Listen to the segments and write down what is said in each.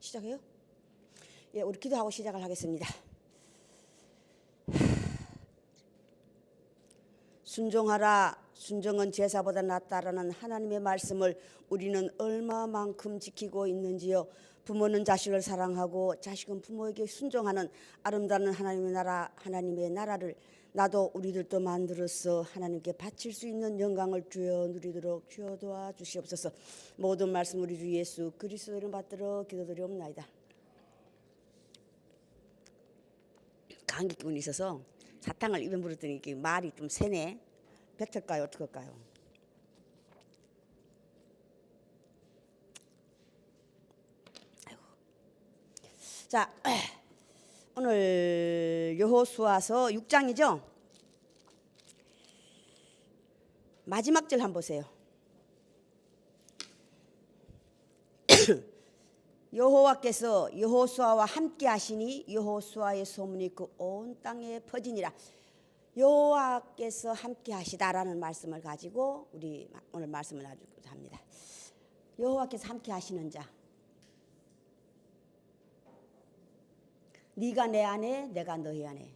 시작해요? 예, 우리 기도하고 시작을 하겠습니다. 순종하라, 순종은 제사보다 낫다라는 하나님의 말씀을 우리는 얼마만큼 지키고 있는지요. 부모는 자식을 사랑하고 자식은 부모에게 순종하는 아름다운 하나님의 나라, 하나님의 나라를 나도 우리들도 만들어서 하나님께 바칠 수 있는 영광을 주여 누리도록 주여 도와주시옵소서. 모든 말씀 우리 주 예수 그리스도 이름 받들어 기도드리옵나이다. 감기 기운이 있어서 사탕을 입에 물었더니 말이 좀 새네. 뱉을까요? 어떡할까요? 아이고. 자, 오늘 여호수아서 6장이죠. 마지막 절 한번 보세요. 여호와께서 여호수아와 함께 하시니 여호수아의 소문이 그 온 땅에 퍼지니라. 여호와께서 함께 하시다라는 말씀을 가지고 우리 오늘 말씀을 나누고자 합니다. 여호와께서 함께 하시는 자, 네가 내 안에 내가 너희 안에.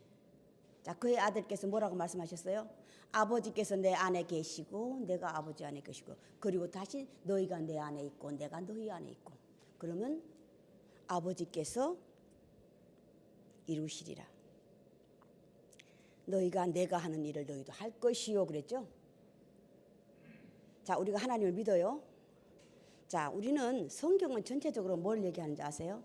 자, 그의 아들께서 뭐라고 말씀하셨어요? 아버지께서 내 안에 계시고 내가 아버지 안에 계시고, 그리고 다시 너희가 내 안에 있고 내가 너희 안에 있고. 그러면 아버지께서 이루시리라. 너희가 내가 하는 일을 너희도 할 것이요 그랬죠. 자, 우리가 하나님을 믿어요. 자, 우리는 성경은 전체적으로 뭘 얘기하는지 아세요?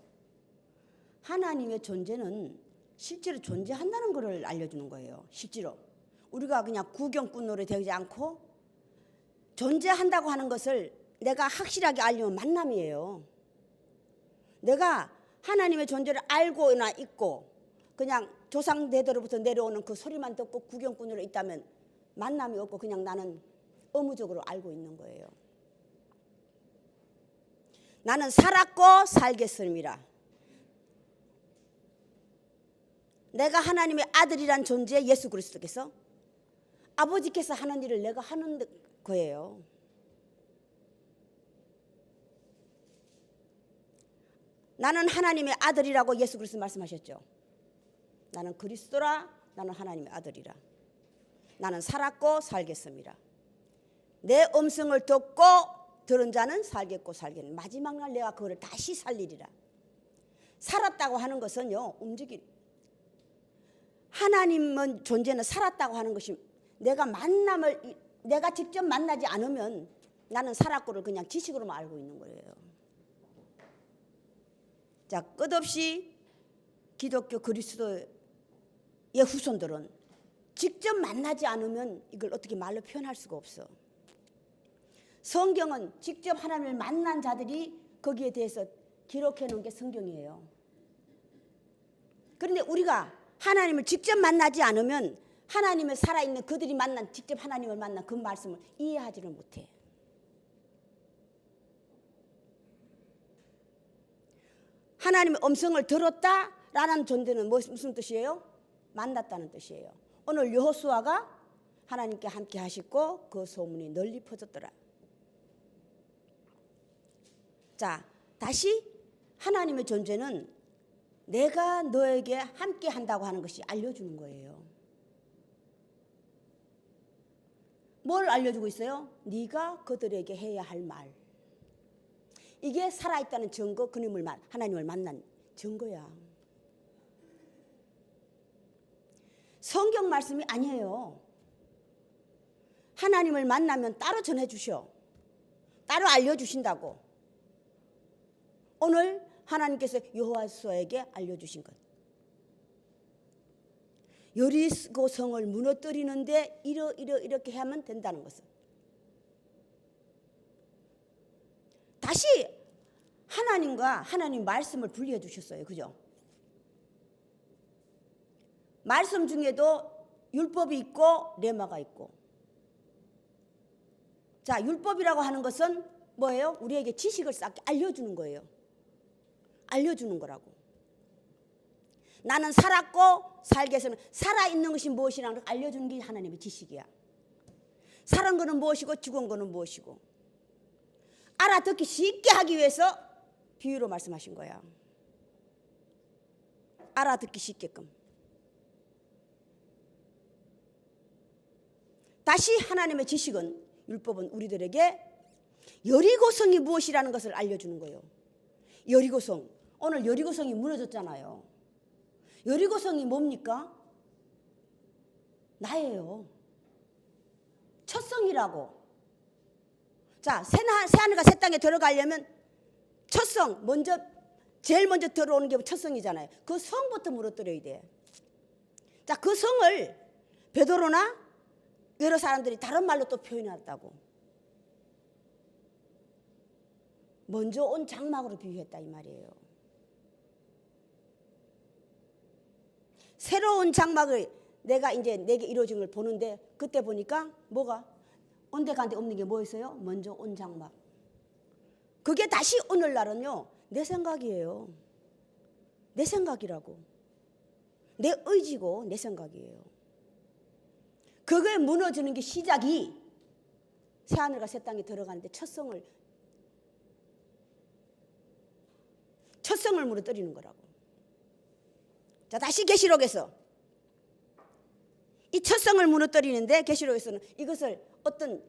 하나님의 존재는 실제로 존재한다는 것을 알려주는 거예요. 실제로 우리가 그냥 구경꾼으로 되지 않고 존재한다고 하는 것을 내가 확실하게 알려면 만남이에요. 내가 하나님의 존재를 알고나 있고 그냥 조상 대대로부터 내려오는 그 소리만 듣고 구경꾼으로 있다면 만남이 없고 그냥 나는 의무적으로 알고 있는 거예요. 나는 살았고 살겠음이라. 내가 하나님의 아들이란 존재, 예수 그리스도께서 아버지께서 하는 일을 내가 하는 거예요. 나는 하나님의 아들이라고 예수 그리스도 말씀하셨죠. 나는 그리스도라, 나는 하나님의 아들이라. 나는 살았고 살겠음이라. 내 음성을 듣고 들은 자는 살겠고 살겠는. 마지막 날 내가 그거를 다시 살리리라. 살았다고 하는 것은요, 움직임. 하나님은 존재는 살았다고 하는 것이 내가 직접 만나지 않으면 나는 살았고를 그냥 지식으로만 알고 있는 거예요. 자, 끝없이 기독교 그리스도의 후손들은 직접 만나지 않으면 이걸 어떻게 말로 표현할 수가 없어. 성경은 직접 하나님을 만난 자들이 거기에 대해서 기록해 놓은 게 성경이에요. 그런데 우리가 하나님을 직접 만나지 않으면 하나님을 살아있는 그들이 직접 하나님을 만난 그 말씀을 이해하지를 못해. 하나님의 음성을 들었다라는 존재는 무슨 뜻이에요? 만났다는 뜻이에요. 오늘 여호수아가 하나님께 함께 하시고 그 소문이 널리 퍼졌더라. 자, 다시 하나님의 존재는 내가 너에게 함께 한다고 하는 것이 알려주는 거예요. 뭘 알려주고 있어요? 네가 그들에게 해야 할 말. 이게 살아있다는 증거, 하나님을 만난 증거야. 성경 말씀이 아니에요. 하나님을 만나면 따로 전해주셔. 따로 알려주신다고. 오늘 하나님께서 여호수아에게 알려주신 것. 여리고 성을 무너뜨리는데 이렇게 하면 된다는 것을. 다시 하나님과 하나님 말씀을 분리해 주셨어요. 그죠? 말씀 중에도 율법이 있고 레마가 있고. 자, 율법이라고 하는 것은 뭐예요? 우리에게 지식을 쌓게 알려주는 거예요. 알려주는 거라고. 나는 살았고 살겠으면 살아있는 것이 무엇이라는 걸 알려주는 게 하나님의 지식이야. 살은 거는 무엇이고 죽은 거는 무엇이고 알아듣기 쉽게 하기 위해서 비유로 말씀하신 거야. 알아듣기 쉽게끔. 다시 하나님의 지식은, 율법은 우리들에게 여리고성이 무엇이라는 것을 알려주는 거예요. 여리고성. 오늘 여리고성이 무너졌잖아요. 여리고성이 뭡니까? 나예요. 첫 성이라고. 자, 새하늘과 새 땅에 들어가려면 첫 성, 제일 먼저 들어오는 게 첫 성이잖아요. 그 성부터 무너뜨려야 돼. 자, 그 성을 베드로나 여러 사람들이 다른 말로 또 표현했다고. 먼저 온 장막으로 비유했다 이 말이에요. 새로운 장막을 내가 이제 내게 이루어진 걸 보는데, 그때 보니까 뭐가 온데간데 없는 게 뭐였어요? 먼저 온 장막. 그게 다시 오늘날은요, 내 생각이에요. 내 생각이라고. 내 의지고 내 생각이에요. 그게 무너지는 게 시작이 새하늘과 새 땅에 들어가는데 첫 성을 무너뜨리는 거라고. 자, 다시 계시록에서 이 첫 성을 무너뜨리는데, 계시록에서는 이것을 어떤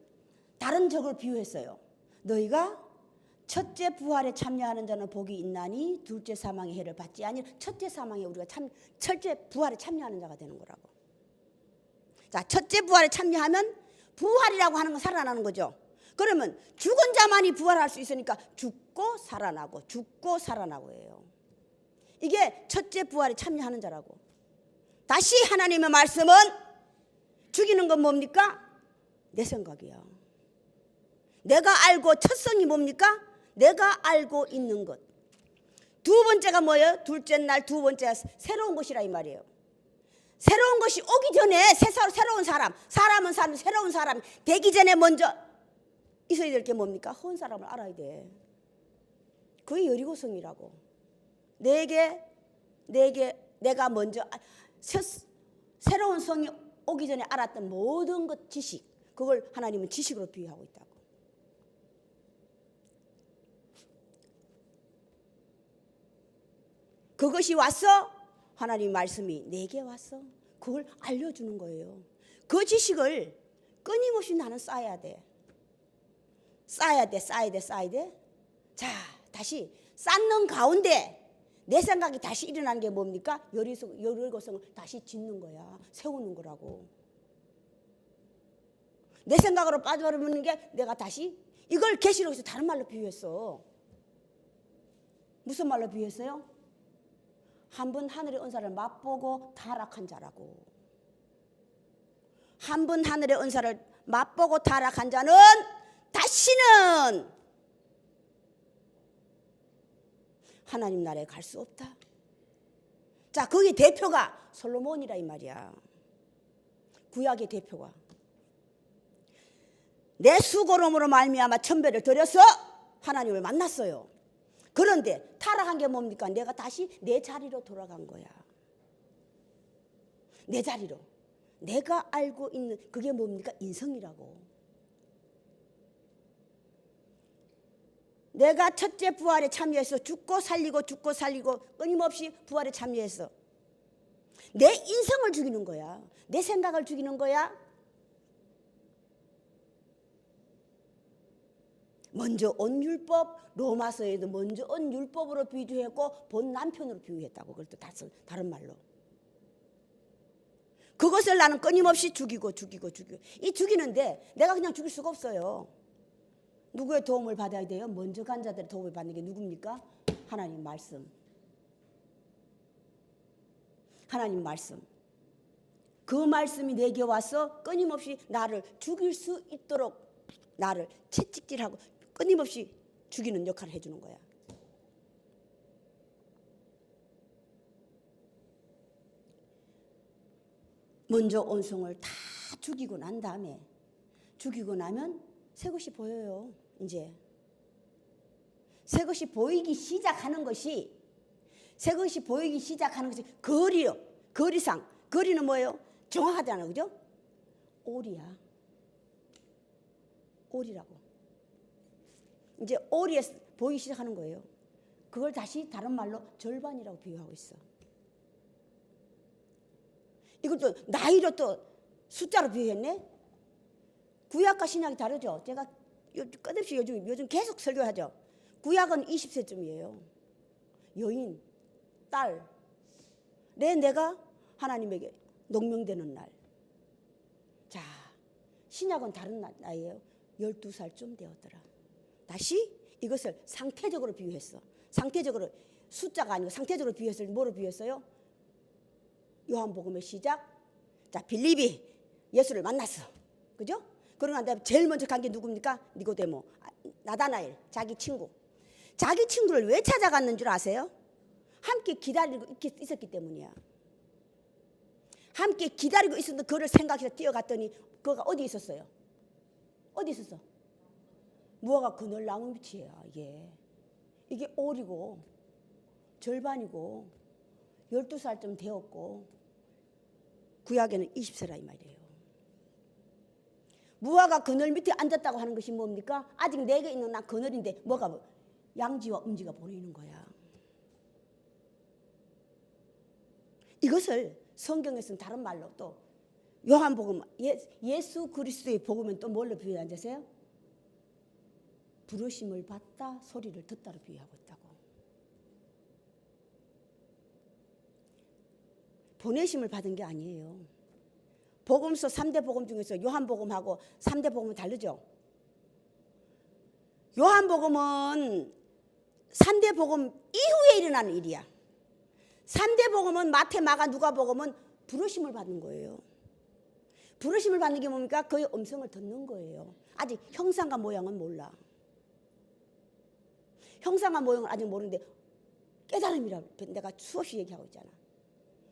다른 적으로 비유했어요. 너희가 첫째 부활에 참여하는 자는 복이 있나니 둘째 사망의 해를 받지 아니. 첫째 사망에 우리가 첫째 부활에 참여하는 자가 되는 거라고. 자, 첫째 부활에 참여하면, 부활이라고 하는 건 살아나는 거죠. 그러면 죽은 자만이 부활할 수 있으니까 죽고 살아나고 죽고 살아나고예요. 이게 첫째 부활에 참여하는 자라고. 다시 하나님의 말씀은, 죽이는 건 뭡니까? 내 생각이야. 내가 알고, 첫 성이 뭡니까? 내가 알고 있는 것. 두 번째가 뭐예요? 둘째 날 두 번째가 새로운 것이라 이 말이에요. 새로운 것이 오기 전에 새로운 사람은 새로운 사람 되기 전에 먼저 있어야 될 게 뭡니까? 혼 사람을 알아야 돼. 그게 여리고성이라고. 내가 먼저 새로운 성이 오기 전에 알았던 모든 것, 지식, 그걸 하나님은 지식으로 비유하고 있다고. 그것이 왔어. 하나님 말씀이 내게 왔어. 그걸 알려주는 거예요. 그 지식을 끊임없이 나는 쌓아야 돼. 쌓아야 돼. 자, 다시 쌓는 가운데 내 생각이 다시 일어나는 게 뭡니까? 여리고성을 다시 짓는 거야. 세우는 거라고. 내 생각으로 빠져버리는 게 내가 다시, 이걸 계시록에서 다른 말로 비유했어. 무슨 말로 비유했어요? 한 번 하늘의 은사를 맛보고 타락한 자라고. 한 번 하늘의 은사를 맛보고 타락한 자는 다시는 하나님 나라에 갈 수 없다. 자, 거기 대표가 솔로몬이라 이 말이야. 구약의 대표가. 내 수고로움으로 말미암아 천배를 드려서 하나님을 만났어요. 그런데 타락한 게 뭡니까? 내가 다시 내 자리로 돌아간 거야. 내 자리로. 내가 알고 있는 그게 뭡니까? 인성이라고. 내가 첫째 부활에 참여해서 죽고 살리고 끊임없이 부활에 참여해서 내 인성을 죽이는 거야. 내 생각을 죽이는 거야. 먼저 온 율법, 로마서에도 먼저 온 율법으로 비유했고 본 남편으로 비유했다고. 그걸 또 다른 말로. 그것을 나는 끊임없이 죽이고. 이 죽이는데 내가 그냥 죽일 수가 없어요. 누구의 도움을 받아야 돼요? 먼저 간 자들의 도움을 받는 게 누굽니까? 하나님 말씀. 하나님 말씀. 그 말씀이 내게 와서 끊임없이 나를 죽일 수 있도록 나를 채찍질하고 끊임없이 죽이는 역할을 해주는 거야. 먼저 온성을 다 죽이고 난 다음에, 죽이고 나면 새 것이 보여요. 이제 새 것이 보이기 시작하는 것이, 거리요. 거리상. 거리는 뭐예요? 정확하잖아요. 그죠? 오리야. 오리라고. 이제 오리에 보이기 시작하는 거예요. 그걸 다시 다른 말로 절반이라고 비유하고 있어. 이것도 나이로 또 숫자로 비유했네. 구약과 신약이 다르죠. 제가 끝없이 요즘 계속 설교하죠. 구약은 20세쯤이에요. 여인, 딸, 내가 하나님에게 농명되는 날. 자, 신약은 다른 나이에요. 12살쯤 되었더라. 다시 이것을 상태적으로 비유했어. 상태적으로, 숫자가 아니고 상태적으로 비유했을 때 뭐로 비유했어요? 요한복음의 시작. 자, 빌립이 예수를 만났어. 그죠? 그러고 난 제일 먼저 간 게 누굽니까? 니고데모, 나다나엘, 자기 친구. 자기 친구를 왜 찾아갔는 줄 아세요? 함께 기다리고 있었기 때문이야. 함께 기다리고 있었는데 그를 생각해서 뛰어갔더니 그가 어디 있었어요? 어디 있었어? 무화과 그늘 나무 밑이에요. 이게 올이고 절반이고 12살쯤 되었고 구약에는 20세라 이 말이에요. 무화과 그늘 밑에 앉았다고 하는 것이 뭡니까? 아직 내게 있는 나 그늘인데 뭐가 양지와 음지가 보이는 거야. 이것을 성경에서는 다른 말로 또 요한복음 예수 그리스도의 복음은 또 뭘로 비유하는지 아세요? 부르심을 받다 소리를 듣다로 비유하고 있다고. 보내심을 받은 게 아니에요. 복음서 3대 복음 중에서 요한복음하고 3대 복음은 다르죠. 요한복음은 3대 복음 이후에 일어나는 일이야. 3대 복음은 마태, 마가, 누가복음은 부르심을 받는 거예요. 부르심을 받는 게 뭡니까? 그의 음성을 듣는 거예요. 아직 형상과 모양은 몰라. 형상과 모양은 아직 모르는데 깨달음이라고 내가 수없이 얘기하고 있잖아.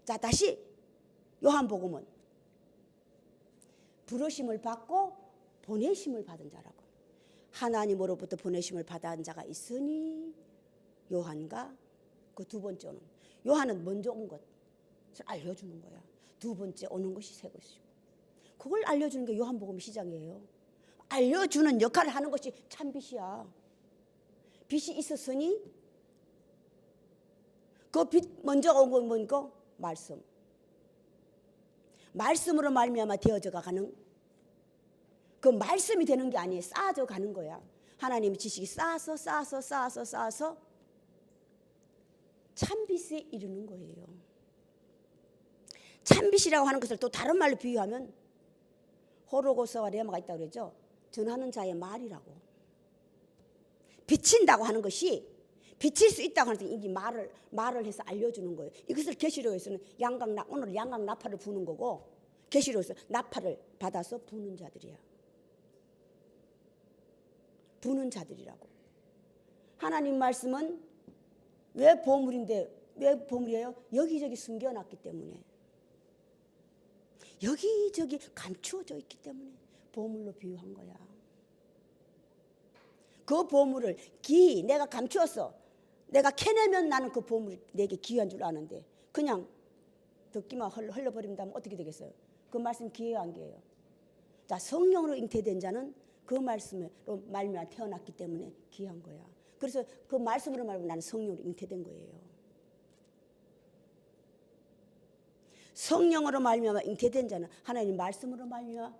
자, 다시 요한복음은 부르심을 받고 보내심을 받은 자라고. 하나님으로부터 보내심을 받은 자가 있으니 요한과 그 두 번째 오는 요한은 먼저 온 것을 알려주는 거야. 두 번째 오는 것이 새 것이고 그걸 알려주는 게 요한복음 시작이에요. 알려주는 역할을 하는 것이 참 빛이야. 빛이 있었으니 그 빛 먼저 온 건 뭔가 말씀. 말씀으로 말미암아 되어져 가는 그 말씀이 되는 게 아니에요. 쌓아져 가는 거야. 하나님의 지식이 쌓아서 참빛에 이르는 거예요. 참빛이라고 하는 것을 또 다른 말로 비유하면 호로고스와 레마가 있다고 그러죠. 전하는 자의 말이라고. 비친다고 하는 것이 비칠 수 있다고 하는 것이 말을 해서 알려주는 거예요. 이것을 계시록에서는 오늘 양각 나팔을 부는 거고 계시록에서 나팔을 받아서 부는 자들이야. 부는 자들이라고. 하나님 말씀은 왜 보물인데 왜 보물이에요? 여기저기 숨겨놨기 때문에. 여기저기 감추어져 있기 때문에 보물로 비유한 거야. 그 보물을 기히 내가 감추었어. 내가 캐내면 나는 그 보물이 내게 귀한 줄 아는데 그냥 듣기만 흘러버린다면 어떻게 되겠어요? 그 말씀 기회가 안 기회예요. 자, 성령으로 잉태된 자는 그 말씀으로 말미암아 태어났기 때문에 귀한 거야. 그래서 그 말씀으로 말하면 나는 성령으로 잉태된 거예요. 성령으로 말미암아 잉태된 자는 하나님 말씀으로 말미암아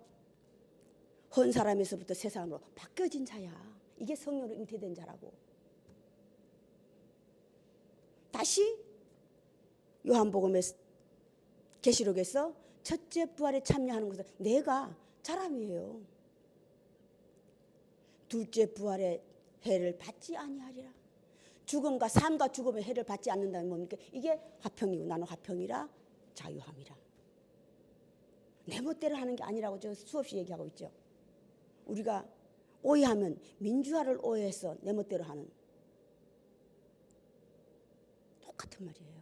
한 사람에서부터 새 사람으로 바뀌어진 자야. 이게 성령으로 잉태된 자라고. 다시 요한복음의 계시록에서 첫째 부활에 참여하는 것은 내가 사람이에요. 둘째 부활의 해를 받지 아니하리라. 죽음과 삶과 죽음의 해를 받지 않는다는 뭡니까? 이게 화평이고 나는 화평이라 자유함이라. 내 멋대로 하는 게 아니라고 저 수없이 얘기하고 있죠. 우리가 오해하면 민주화를 오해해서 내 멋대로 하는 똑같은 말이에요.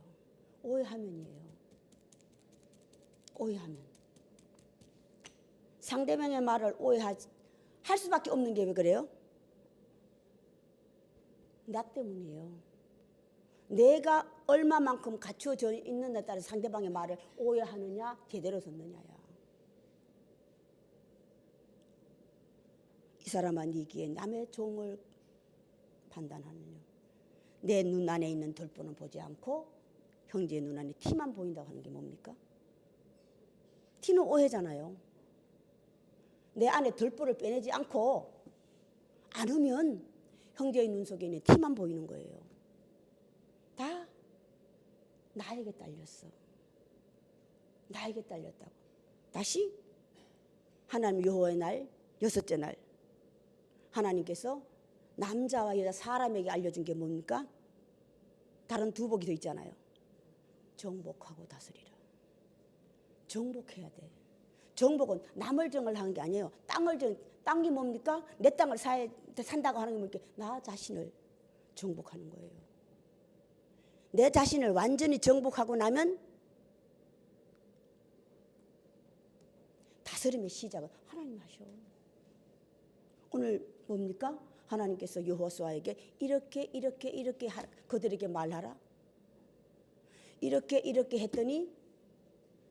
오해하면이에요. 오해하면. 상대방의 말을 오해할 수밖에 없는 게 왜 그래요? 나 때문이에요. 내가 얼마만큼 갖추어져 있느냐에 따라 상대방의 말을 오해하느냐 제대로 듣느냐야. 이 사람아 네기에 남의 종을 판단하느냐. 내 눈 안에 있는 돌보는 보지 않고 형제의 눈 안에 티만 보인다고 하는 게 뭡니까? 티는 오해잖아요. 내 안에 돌보를 빼내지 않고 않으면 형제의 눈 속에 있는 티만 보이는 거예요. 다 나에게 딸렸어. 나에게 딸렸다고. 다시 하나님 여호와의 날, 여섯째 날 하나님께서 남자와 여자 사람에게 알려준 게 뭡니까? 다른 두 복이 더 있잖아요. 정복하고 다스리라. 정복해야 돼. 정복은 남을 정을 게 아니에요. 땅이 뭡니까? 내 땅을 산다고 하는 게 뭡니까? 나 자신을 정복하는 거예요. 내 자신을 완전히 정복하고 나면 다스림의 시작은 하나님 하셔. 오늘 뭡니까? 하나님께서 여호수아에게 이렇게 그들에게 말하라. 이렇게 했더니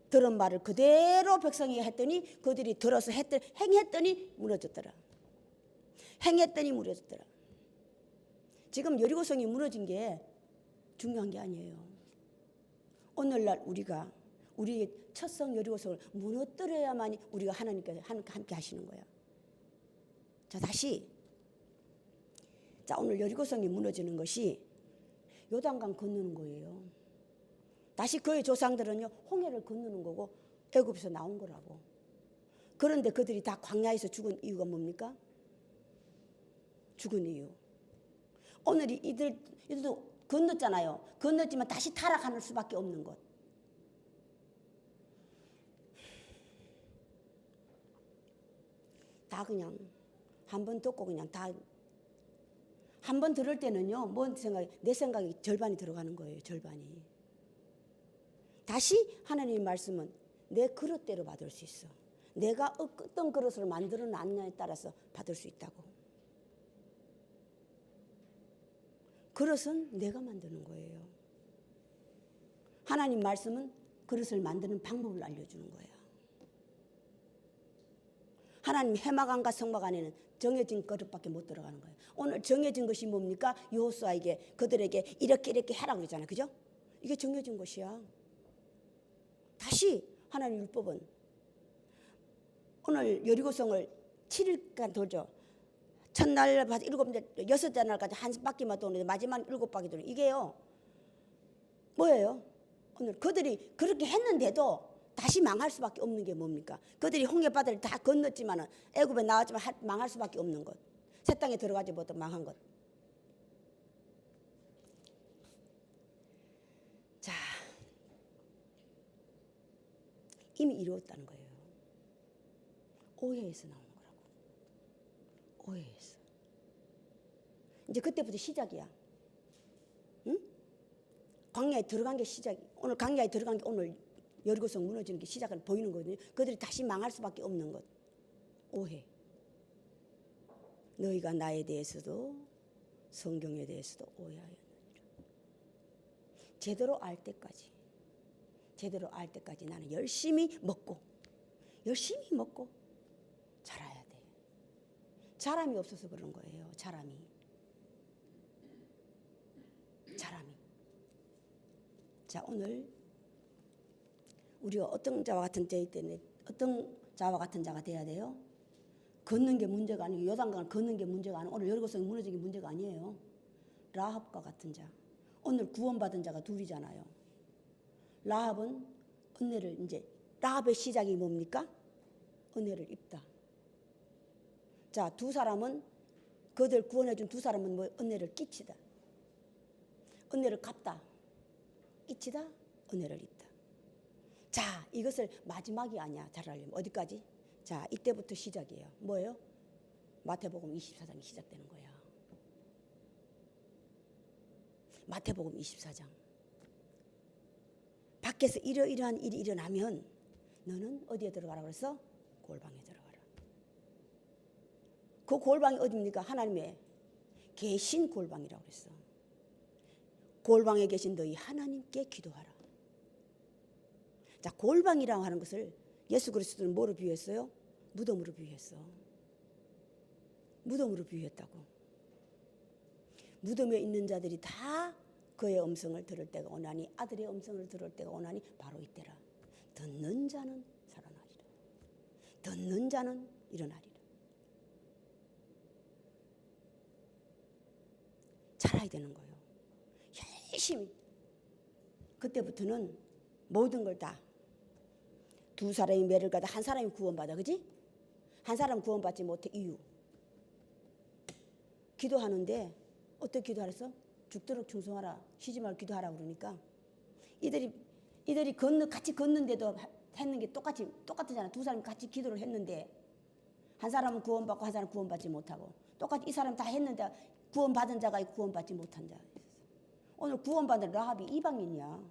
들은 말을 그대로 백성이 했더니 그들이 들어서 행했더니 무너졌더라. 행했더니 무너졌더라. 지금 여리고성이 무너진 게 중요한 게 아니에요. 오늘날 우리가 우리의 첫성 여리고성을 무너뜨려야만이 우리가 하나님께서 함께 하시는 거야. 자, 다시. 자, 오늘 여리고성이 무너지는 것이 요단강 건너는 거예요. 다시 그의 조상들은요, 홍해를 건너는 거고 애굽에서 나온 거라고. 그런데 그들이 다 광야에서 죽은 이유가 뭡니까? 죽은 이유. 오늘 이들도 건넜잖아요. 건넜지만 다시 타락하는 수밖에 없는 것. 다 그냥 한 번 듣고 그냥 다 한 번 들을 때는요, 뭔 생각이, 내 생각이 절반이 들어가는 거예요. 절반이. 다시 하나님의 말씀은 내 그릇대로 받을 수 있어. 내가 어떤 그릇을 만들어 놨냐에 따라서 받을 수 있다고. 그릇은 내가 만드는 거예요. 하나님 말씀은 그릇을 만드는 방법을 알려주는 거예요. 하나님 해마간과 성마간에는 정해진 그릇밖에 못 들어가는 거예요. 오늘 정해진 것이 뭡니까? 여호수아에게 그들에게 이렇게 하라고 그러잖아요. 그죠? 이게 정해진 것이야. 다시 하나님 율법은 오늘 여리고성을 7일간 돌죠. 첫날 7째, 여섯째 날까지 한 바퀴만 도는데 마지막 7바퀴 도는 이게요. 뭐예요? 오늘 그들이 그렇게 했는데도 다시 망할 수밖에 없는 게 뭡니까? 그들이 홍해바다를 다 건넜지만 애굽에 나왔지만 망할 수밖에 없는 것. 새 땅에 들어가지 못한 망한 것. 자, 이미 이루었다는 거예요. 오해에서 나오는 거라고. 오해에서. 이제 그때부터 시작이야. 응? 광야에 들어간 게 시작이. 오늘 광야에 들어간 게 오늘 여리고성 무너지는 게 시작은 보이는 거거든요. 그들이 다시 망할 수밖에 없는 것. 오해. 너희가 나에 대해서도 성경에 대해서도 오해하였느니라. 제대로 알 때까지 나는 열심히 먹고 자라야 돼. 자람이 없어서 그런 거예요. 자람이. 자, 오늘 우리가 어떤 자와 같은 자이기 때문에 어떤 자와 같은 자가 돼야 돼요? 걷는 게 문제가 아니고 요단강을 걷는 게 문제가 아니고 오늘 여리고성이 무너진 게 문제가 아니에요. 라합과 같은 자. 오늘 구원받은 자가 둘이잖아요. 라합은 은혜를 이제 라합의 시작이 뭡니까? 은혜를 입다. 자, 두 사람은 그들 구원해준 두 사람은 뭐 은혜를 끼치다. 은혜를 갚다. 끼치다. 은혜를 입다. 자, 이것을 마지막이 아니야. 잘 알려면 어디까지? 자, 이때부터 시작이에요. 뭐예요? 마태복음 24장이 시작되는 거야. 마태복음 24장. 밖에서 이러이러한 일이 일어나면 너는 어디에 들어가라 그래서? 골방에 들어가라. 그 골방이 어디입니까? 하나님의 계신 골방이라고 그랬어. 골방에 계신 너희 하나님께 기도하라. 자, 골방이라고 하는 것을 예수 그리스도는 뭐로 비유했어요? 무덤으로 비유했어. 무덤으로 비유했다고. 무덤에 있는 자들이 다 그의 음성을 들을 때가 오나니 아들의 음성을 들을 때가 오나니 바로 이때라. 듣는 자는 살아나리라. 듣는 자는 일어나리라. 살아야 되는 거예요. 열심히. 그때부터는 모든 걸 다 두 사람이 매를 가다 한 사람이 구원받아. 그지? 한 사람 구원받지 못해. 이유. 기도하는데 어떻게 기도하랬어? 죽도록 충성하라. 쉬지 말고 기도하라 그러니까 이들이 같이 걷는데도 했는 게 똑같잖아. 두 사람이 같이 기도를 했는데 한 사람은 구원받고 한 사람은 구원받지 못하고 똑같이 이 사람 다 했는데 구원받은 자가 있고 구원받지 못한 자. 오늘 구원받은 라합이 이방인이야.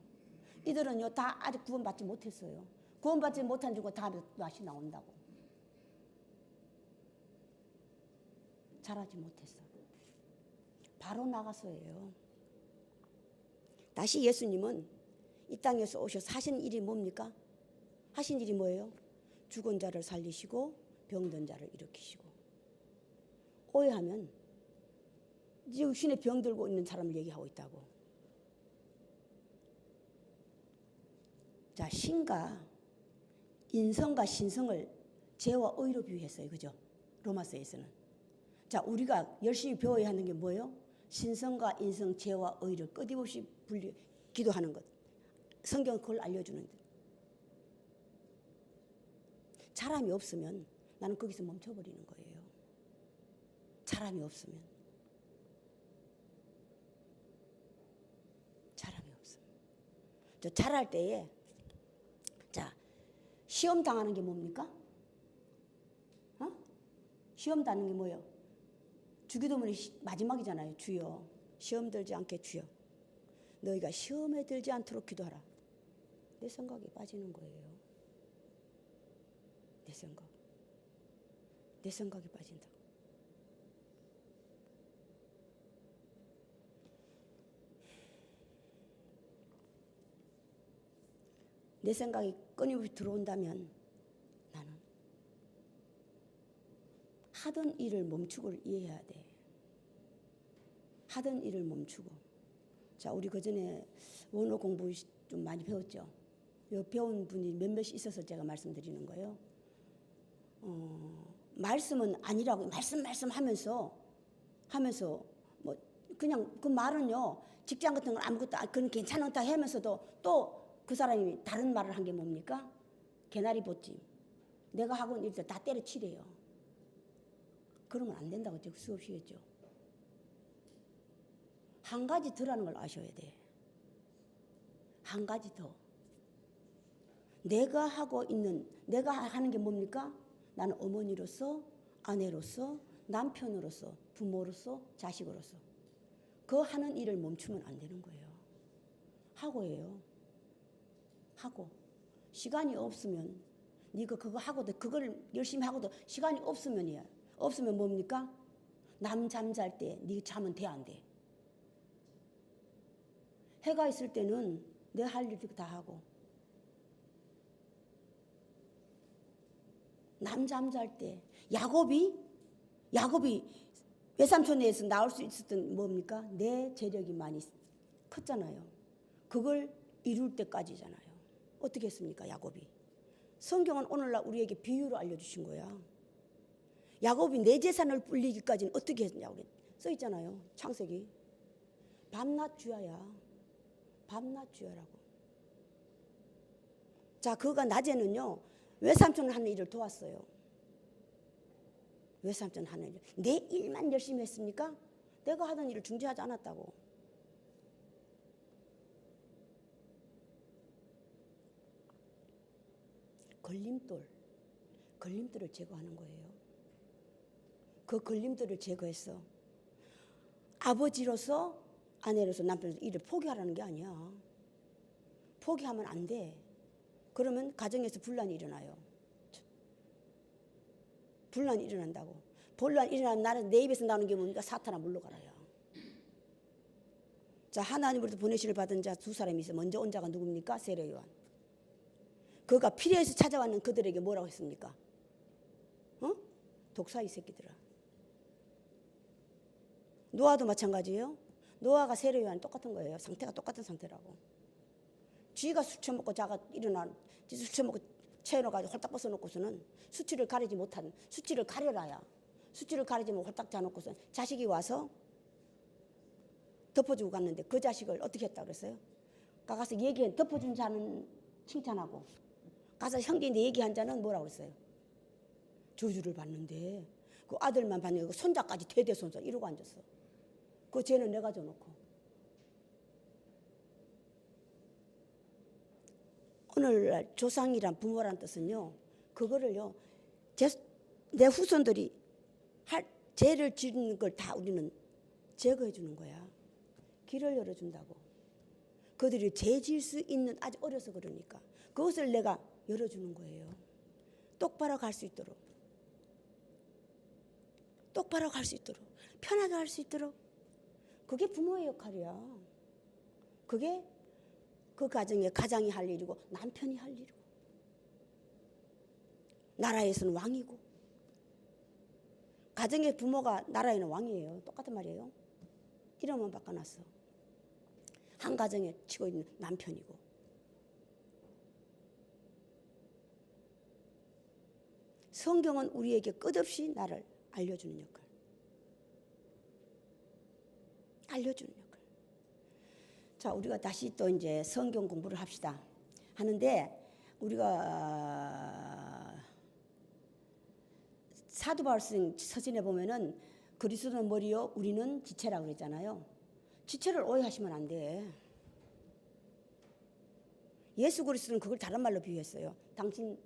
이들은요 다 아직 구원받지 못했어요. 구원받지 못한 주고 다음에 다시 나온다고. 잘하지 못했어. 바로 나가서예요. 다시 예수님은 이 땅에서 오셔서 하신 일이 뭡니까? 하신 일이 뭐예요? 죽은 자를 살리시고 병든 자를 일으키시고. 오해하면 육신에 병 들고 있는 사람을 얘기하고 있다고. 자, 신과 인성과 신성을 죄와 의로 비유했어요. 그죠? 로마서에서는. 자, 우리가 열심히 배워야 하는 게 뭐예요? 신성과 인성, 죄와 의를 끊임없이 기도하는 것. 성경은 그걸 알려주는 데. 사람이 없으면 나는 거기서 멈춰버리는 거예요. 사람이 없으면. 사람이 없으면. 저 잘할 때에 자, 시험 당하는 게 뭡니까? 시험 당하는 게 뭐예요? 주기도문이 마지막이잖아요. 주여 시험 들지 않게 주여 너희가 시험에 들지 않도록 기도하라. 내 생각에 빠지는 거예요. 내 생각에 빠진다. 내 생각이 끊임없이 들어온다면 나는 하던 일을 멈추고 이해해야 돼. 하던 일을 멈추고. 자, 우리 그전에 원어 공부 좀 많이 배웠죠. 배운 분이 몇몇 있어서 제가 말씀드리는 거예요. 말씀은 아니라고 말씀하면서 뭐 그냥 그 말은요 직장 같은 건 아무것도 그건 괜찮다 하면서도 또 그 사람이 다른 말을 한 게 뭡니까? 개나리 보찜. 내가 하고 있는 일들 다 때려치래요. 그러면 안 된다고 제가 수없이 했죠. 한 가지 더라는 걸 아셔야 돼. 한 가지 더. 내가 하는 게 뭡니까? 나는 어머니로서, 아내로서, 남편으로서, 부모로서, 자식으로서. 그 하는 일을 멈추면 안 되는 거예요. 하고 해요. 하고. 시간이 없으면, 네가 그거 하고도, 그걸 열심히 하고도 시간이 없으면 뭡니까? 남 잠 잘 때 네 잠은 돼, 안 돼? 해가 있을 때는 내 할 일 다 하고. 남 잠 잘 때 야곱이 외삼촌에서 나올 수 있었던 뭡니까? 내 재력이 많이 컸잖아요. 그걸 이룰 때까지잖아요. 어떻게 했습니까? 야곱이. 성경은 오늘날 우리에게 비유로 알려주신 거야. 야곱이 내 재산을 불리기까지는 어떻게 했냐고 써 있잖아요. 창세기. 밤낮 주야야. 밤낮 주야라고. 자, 그가 낮에는요. 외삼촌 하는 일을 도왔어요. 외삼촌 하는 일. 내 일만 열심히 했습니까? 내가 하던 일을 중지하지 않았다고. 걸림돌을 제거하는 거예요. 그 걸림돌을 제거해서 아버지로서 아내로서 남편으로서 일을 포기하라는 게 아니야. 포기하면 안 돼. 그러면 가정에서 분란이 일어나요. 분란이 일어난다고. 분란이 일어나면 나는 내 입에서 나오는 게 뭡니까? 사탄아 물러가라야. 자, 하나님으로부터 보내시를 받은 자 두 사람이 있어. 먼저 온 자가 누굽니까? 세례 요한. 그가 피레에서 찾아왔는 그들에게 뭐라고 했습니까? 독사 이 새끼들아. 노아도 마찬가지예요. 노아가 세례요한 똑같은 거예요. 상태가 똑같은 상태라고. 쥐가 술 처먹고 자가 일어나 술 처먹고 채워가지고 홀딱 벗어놓고서는 수치를 가리지 못한 수치를 가려라야 수치를 가리지 못 홀딱 자놓고서 자식이 와서 덮어주고 갔는데 그 자식을 어떻게 했다 그랬어요? 가서 얘기해 덮어준 자는 칭찬하고 가서 형제인데 얘기한 자는 뭐라고 그랬어요? 저주를 받는데 그 아들만 받는 거 손자까지 대대손손 이러고 앉았어. 그 죄는 내가 져놓고. 오늘날 조상이란 부모란 뜻은요. 그거를요. 내 후손들이 할 죄를 짓는 걸 다 우리는 제거해 주는 거야. 길을 열어준다고. 그들이 죄 지을 수 있는 아주 어려서 그러니까 그것을 내가 열어주는 거예요. 똑바로 갈 수 있도록. 똑바로 갈 수 있도록. 편하게 갈 수 있도록. 그게 부모의 역할이야. 그게 그 가정에 가장이 할 일이고 남편이 할 일이고 나라에서는 왕이고 가정의 부모가 나라에는 왕이에요. 똑같은 말이에요. 이름만 바꿔놨어. 한 가정에 치고 있는 남편이고 성경은 우리에게 끝없이 나를 알려주는 역할. 알려주는 역할. 자, 우리가 다시 또 이제 성경 공부를 합시다. 하는데 우리가 사도 바울 서신에 보면은 그리스도는 머리요 우리는 지체라고 그랬잖아요. 지체를 오해하시면 안 돼. 예수 그리스도는 그걸 다른 말로 비유했어요. 당신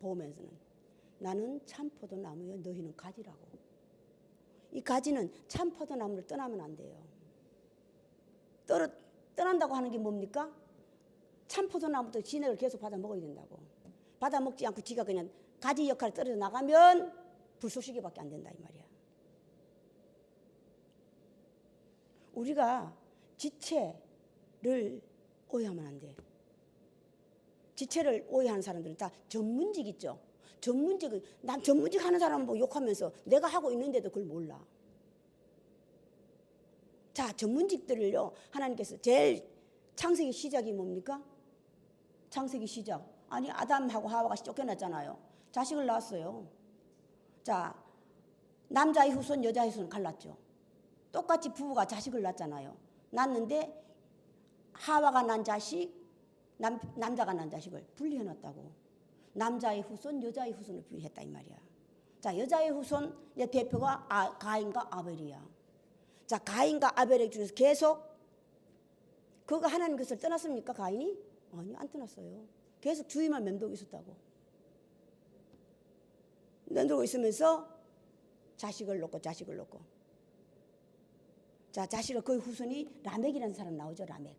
보면서는 나는 참 포도나무요 너희는 가지라고. 이 가지는 참 포도나무를 떠나면 안 돼요. 떠난다고 하는 게 뭡니까? 참 포도나무도 진액을 계속 받아 먹어야 된다고. 받아 먹지 않고 지가 그냥 가지 역할을 떨어져 나가면 불쏘시개밖에 안 된다 이 말이야. 우리가 지체를 오해하면 안 돼. 지체를 오해하는 사람들은 다 전문직 있죠. 난 전문직 하는 사람 뭐 욕하면서 내가 하고 있는데도 그걸 몰라. 자, 전문직들을요, 하나님께서 제일 창세기 시작이 뭡니까? 창세기 시작. 아니, 아담하고 하와가 쫓겨났잖아요. 자식을 낳았어요. 자, 남자의 후손, 여자의 후손 갈랐죠. 똑같이 부부가 자식을 낳았잖아요. 낳았는데 하와가 난 자식, 남자가 난 자식을 분리해놨다고. 남자의 후손, 여자의 후손을 분리했다 이 말이야. 자, 여자의 후손의 대표가 가인과 아벨이야. 자, 가인과 아벨의 중에서 계속 그가 하나님 것을 떠났습니까? 가인이? 아니, 안 떠났어요. 계속 주위만 맴돌고 있었다고. 맴돌고 있으면서 자식을 놓고. 자, 자식을 그 후손이 라멕이라는 사람 나오죠. 라멕.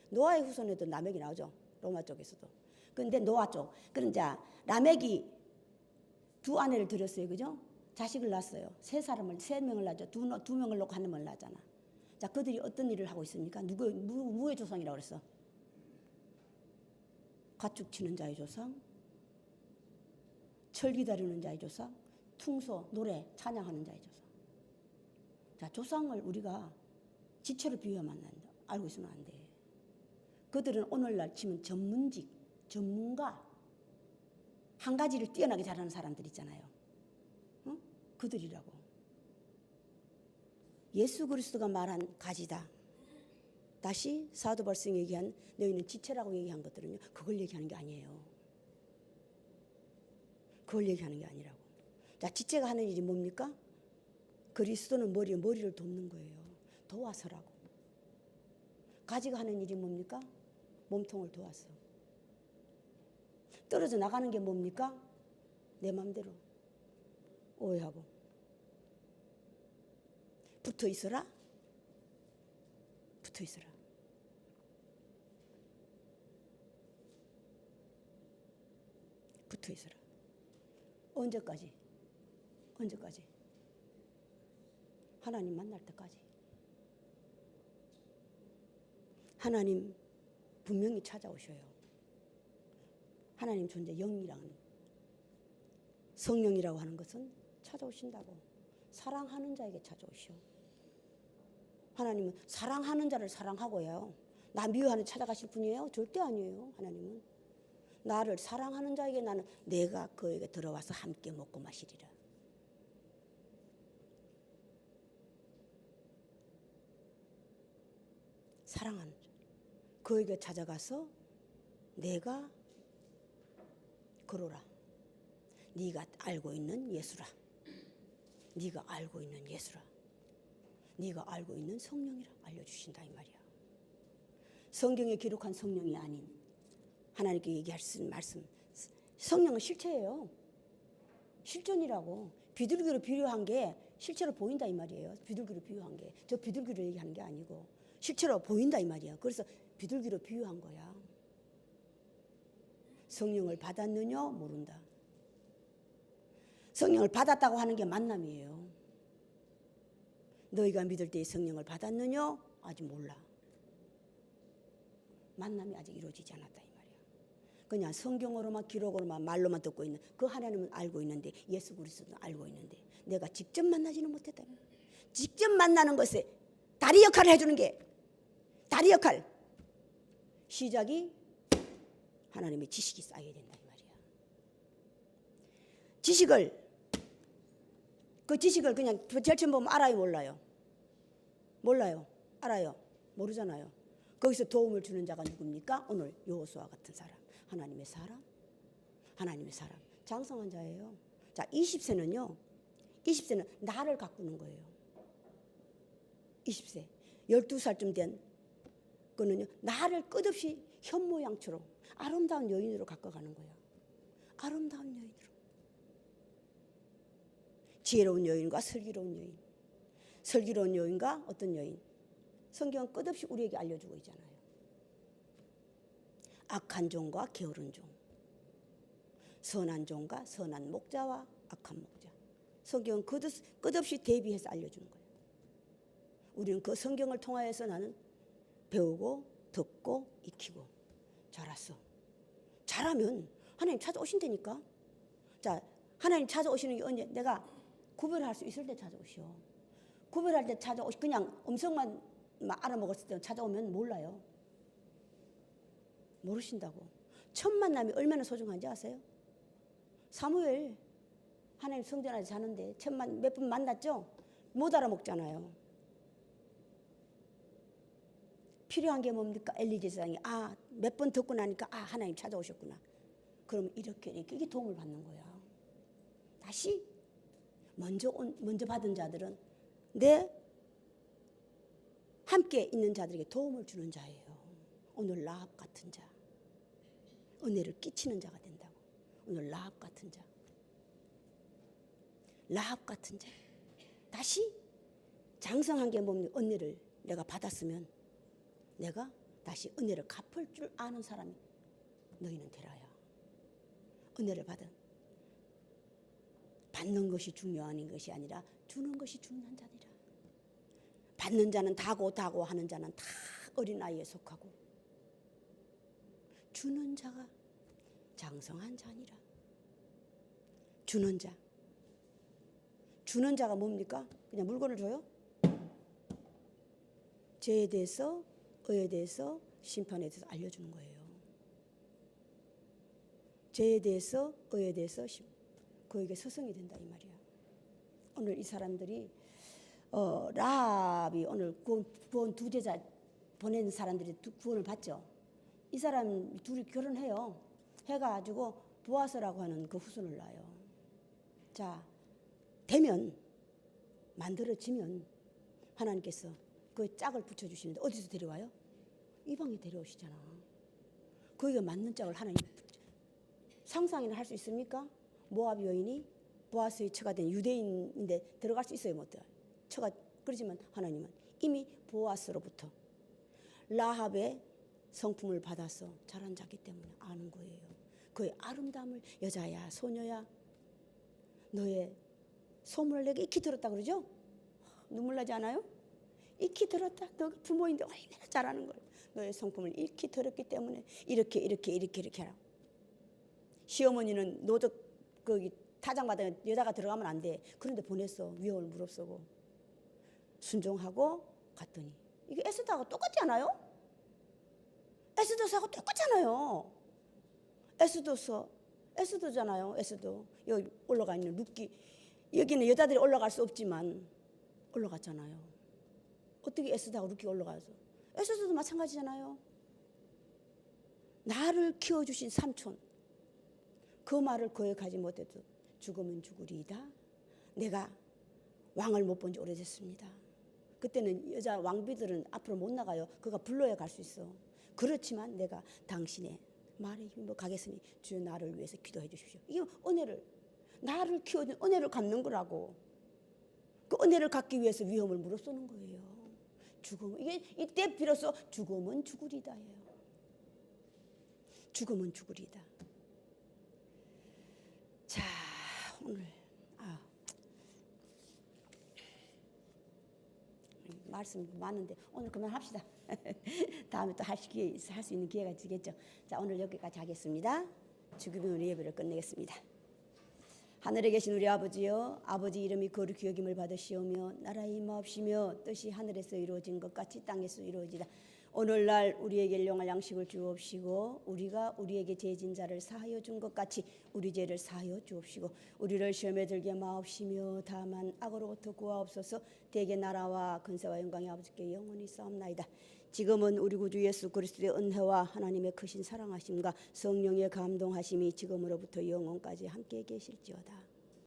노아의 후손에도 라멕이 나오죠. 로마 쪽에서도. 그런데 노아 쪽. 그런 자 라멕이 두 아내를 들였어요. 그죠? 자식을 낳았어요. 세 명을 낳죠. 두 명을 놓고 한 명을 낳잖아. 자, 그들이 어떤 일을 하고 있습니까? 누구의 조상이라고 그랬어? 가축 치는 자의 조상, 철 기다리는 자의 조상, 퉁소, 노래, 찬양하는 자의 조상. 자, 조상을 우리가 지체로 비유하면 안 된다. 알고 있으면 안 돼. 그들은 오늘날 치면 전문가, 한 가지를 뛰어나게 잘하는 사람들 있잖아요. 어? 그들이라고. 예수 그리스도가 말한 가지다. 다시 사도 바울이 얘기한 너희는 지체라고 얘기한 것들은요. 그걸 얘기하는 게 아니에요. 그걸 얘기하는 게 아니라고. 자, 지체가 하는 일이 뭡니까? 그리스도는 머리를 돕는 거예요. 도와서라고. 가지가 하는 일이 뭡니까? 몸통을 도와서. 떨어져 나가는 게 뭡니까? 내 맘대로 오해하고. 붙어 있어라. 언제까지? 하나님 만날 때까지. 하나님 분명히 찾아오셔요. 하나님 존재 영이라는 성령이라고 하는 것은 찾아오신다고. 사랑하는 자에게 찾아오시오. 하나님은 사랑하는 자를 사랑하고요. 나 미워하는 찾아가실 분이에요? 절대 아니에요. 하나님은 나를 사랑하는 자에게 나는 내가 그에게 들어와서 함께 먹고 마시리라. 사랑하는 자. 그에게 찾아가서 내가 그러라. 네가 알고 있는 예수라. 네가 알고 있는 예수라. 네가 알고 있는 성령이라 알려주신다 이 말이야. 성경에 기록한 성령이 아닌 하나님께 얘기할 수 있는 말씀. 성령은 실체예요. 실존이라고. 비둘기로 비유한 게 실제로 보인다 이 말이에요. 비둘기로 비유한 게. 저 비둘기를 얘기하는 게 아니고 실제로 보인다 이 말이야. 그래서 비둘기로 비유한 거야. 성령을 받았느냐 모른다. 성령을 받았다고 하는 게 만남이에요. 너희가 믿을 때에 성령을 받았느냐 아직 몰라. 만남이 아직 이루어지지 않았다 이 말이야. 그냥 성경으로만 기록으로만 말로만 듣고 있는 그 하나님은 알고 있는데 예수 그리스도는 알고 있는데 내가 직접 만나지는 못했다. 직접 만나는 것에 다리 역할을 해주는 게 다리 역할. 시작이 하나님의 지식이 쌓여야 된다 이 말이야. 그 지식을 그냥 절편 보면 알아요 몰라요? 몰라요. 알아요. 모르잖아요. 거기서 도움을 주는 자가 누굽니까? 오늘 여호수아 같은 사람. 하나님의 사람. 하나님의 사람. 장성한 자예요. 자, 20세는요. 20세는 나를 가꾸는 거예요. 20세. 12살쯤 된 거는요. 나를 끝없이 현모양처럼 아름다운 여인으로 가꿔가는 거야. 아름다운 여인으로. 지혜로운 여인과 슬기로운 여인. 슬기로운 여인과 어떤 여인. 성경은 끝없이 우리에게 알려주고 있잖아요. 악한 종과 게으른 종. 선한 종과 선한 목자와 악한 목자. 성경은 끝없이 대비해서 알려주는 거예요. 우리는 그 성경을 통하여서 나는 배우고 듣고 익히고 자랐어. 잘하면 하나님 찾아오신다니까. 자, 하나님 찾아오시는 게 언제? 내가 구별할 수 있을 때 찾아오시오. 구별할 때 찾아오시. 그냥 음성만 알아먹었을 때 찾아오면 몰라요. 모르신다고. 첫 만남이 얼마나 소중한지 아세요? 사무엘 하나님 성전 안에 자는데 몇 분 만났죠? 못 알아먹잖아요. 필요한 게 뭡니까? 엘리 제사장이 몇 번 듣고 나니까 하나님 찾아오셨구나. 그럼 이렇게 이게 도움을 받는 거야. 다시 먼저 받은 자들은 내 함께 있는 자들에게 도움을 주는 자예요. 오늘 라합 같은 자. 은혜를 끼치는 자가 된다고. 오늘 라합 같은 자. 라합 같은 자. 다시 장성한 게 뭡니까? 은혜를 내가 받았으면 내가 다시 은혜를 갚을 줄 아는 사람이 너희는 되라야. 은혜를 받는 것이 중요한 것이 아니라 주는 것이 중요한 자들이라. 받는 자는 다고 하는 자는 다 어린아이에 속하고 주는 자가 장성한 자니라. 주는 자. 주는 자가 뭡니까? 그냥 물건을 줘요? 죄에 대해서, 의에 대해서, 심판에 대해서 알려주는 거예요. 죄에 대해서, 의에 대해서 그에게 서성이 된다 이 말이야. 오늘 이 사람들이 라합이 오늘 구원 두 제자 보낸 사람들이 구원을 받죠. 이 사람 둘이 결혼해요. 해가지고 보아스라고 하는 그 후손을 낳아요. 자, 되면 만들어지면 하나님께서 그 짝을 붙여주시는데 어디서 데려와요? 이방에 데려오시잖아. 거기가 맞는 짝을 하나님 상상이나 할 수 있습니까? 모압 여인이 보아스의 처가 된 유대인인데 들어갈 수 있어요? 못 들어가요? 처가 그러지만 하나님은 이미 보아스로부터 라합의 성품을 받아서 자란 자기 때문에 아는 거예요. 그의 아름다움을 여자야 소녀야 너의 소문을 내게 익히 들었다 그러죠? 눈물 나지 않아요? 익히 들었다. 너 부모인데 얼마나 잘하는 거예요. 너의 성품을 익히 들었기 때문에 이렇게 하라고. 시어머니는 노적 거기 타장받으면 여자가 들어가면 안 돼. 그런데 보냈어. 위험을 무릅쓰고 순종하고 갔더니 이게 에스더하고 똑같지 않아요? 에스더서하고 똑같잖아요. 에스더잖아요. 에스더 여기 올라가 있는 룻기, 여기는 여자들이 올라갈 수 없지만 올라갔잖아요. 어떻게 에스더하고 룻기가 올라가서? 에스더도 마찬가지잖아요. 나를 키워주신 삼촌, 그 말을 거역하지 못해도 죽으면 죽으리이다. 내가 왕을 못 본 지 오래됐습니다. 그때는 여자 왕비들은 앞으로 못 나가요. 그가 불러야 갈 수 있어. 그렇지만 내가 당신의 말에 힘입어 가겠으니 주여 나를 위해서 기도해 주십시오. 이게 은혜를, 나를 키워준 은혜를 갚는 거라고. 그 은혜를 갖기 위해서 위험을 무릅쓰는 거예요. 죽음, 이게 이때 비로소 죽으면 죽으리다예요. 죽으면 죽으리다. 자, 오늘 말씀 많은데 오늘 그만합시다. 다음에 또 할 수 있는 기회가 되겠죠. 자, 오늘 여기까지 하겠습니다. 죽음의 우리 예배를 끝내겠습니다. 하늘에 계신 우리 아버지여, 아버지 이름이 거룩히 여김을 받으시오며 나라의 임하옵시며 뜻이 하늘에서 이루어진 것 같이 땅에서 이루어지다. 오늘날 우리에게 일용할 양식을 주옵시고 우리가 우리에게 죄진 자를 사하여 준 것 같이 우리 죄를 사하여 주옵시고 우리를 시험에 들게 마옵시며 다만 악으로부터 구하옵소서. 대개 나라와 근세와 영광이 아버지께 영원히 싸움나이다. 지금은 우리 구주 예수 그리스도의 은혜와 하나님의 크신 사랑하심과 성령의 감동하심이 지금으로부터 영원까지 함께 계실지어다.